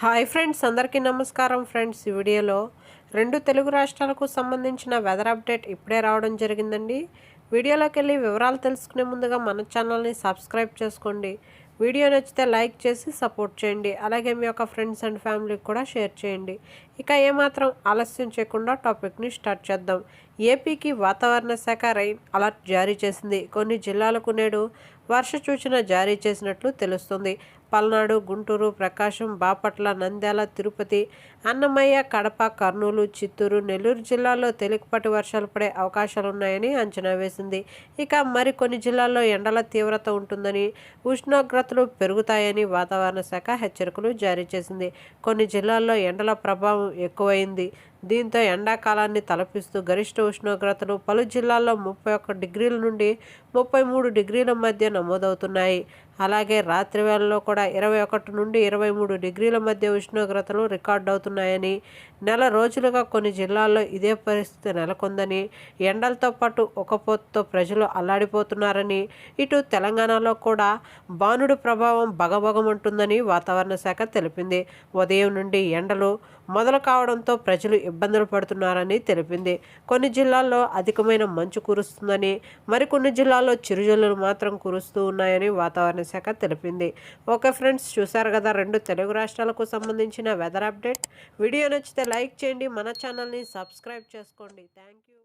Hi friends, అందరికీ నమస్కారం. Friends, ఈ వీడియోలో రెండు తెలుగు రాష్ట్రాలకు సంబంధించిన వెదర్ అప్డేట్ ఇప్పుడే రావడం జరిగిందండి. వీడియోలోకి వెళ్ళి వివరాలు తెలుసుకునే ముందుగా మన ఛానల్ని సబ్స్క్రైబ్ చేసుకోండి. వీడియో నచ్చితే లైక్ చేసి సపోర్ట్ చేయండి. అలాగే మీ యొక్క ఫ్రెండ్స్ అండ్ ఫ్యామిలీకి కూడా షేర్ చేయండి. ఇక ఏమాత్రం ఆలస్యం చేయకుండా టాపిక్ని స్టార్ట్ చేద్దాం. ఏపీకి వాతావరణ శాఖ రైన్ అలర్ట్ జారీ చేసింది. కొన్ని జిల్లాలకు నేడు వర్ష సూచన జారీ చేసినట్లు తెలుస్తుంది. పల్నాడు, గుంటూరు, ప్రకాశం, బాపట్ల, నంద్యాల, తిరుపతి, అన్నమయ్య, కడప, కర్నూలు, చిత్తూరు, నెల్లూరు జిల్లాల్లో తేలికపాటి వర్షాలు పడే అవకాశాలున్నాయని అంచనా వేసింది. ఇక మరికొన్ని జిల్లాల్లో ఎండల తీవ్రత ఉంటుందని, ఉష్ణోగ్రతలు పెరుగుతాయని వాతావరణ శాఖ హెచ్చరికలు జారీ చేసింది. కొన్ని జిల్లాల్లో ఎండల ప్రభావం ఎక్కువైంది. దీంతో ఎండాకాలాన్ని తలపిస్తూ గరిష్ట ఉష్ణోగ్రతలు పలు జిల్లాల్లో 31 డిగ్రీల నుండి 33 డిగ్రీల మధ్య నమోదవుతున్నాయి. అలాగే రాత్రి వేళల్లో కూడా 21 నుండి 23 డిగ్రీల మధ్య ఉష్ణోగ్రతలు రికార్డు అవుతున్నాయని, నెల రోజులుగా కొన్ని జిల్లాల్లో ఇదే పరిస్థితి నెలకొందని, ఎండలతో పాటు ఉక్కపోతతో ప్రజలు అల్లాడిపోతున్నారని, ఇటు తెలంగాణలో కూడా బానుడి ప్రభావం భగభగమంటుందని వాతావరణ శాఖ తెలిపింది. ఉదయం నుండి ఎండలు మొదలు కావడంతో ప్రజలు ఇబ్బందులు పడుతున్నారని తెలిపింది. కొన్ని జిల్లాల్లో అధికమైన మంచు కురుస్తుందని, మరికొన్ని జిల్లాల్లో చిరుజల్లులు మాత్రం కురుస్తూ ఉన్నాయని వాతావరణ శాఖ తెలిపింది. ఓకే ఫ్రెండ్స్, చూసారు కదా రెండు తెలుగు రాష్ట్రాలకు సంబంధించిన వెదర్ అప్డేట్. వీడియో నచ్చితే లైక్ చేయండి, మన ఛానల్ని సబ్స్క్రైబ్ చేసుకోండి. Thank you.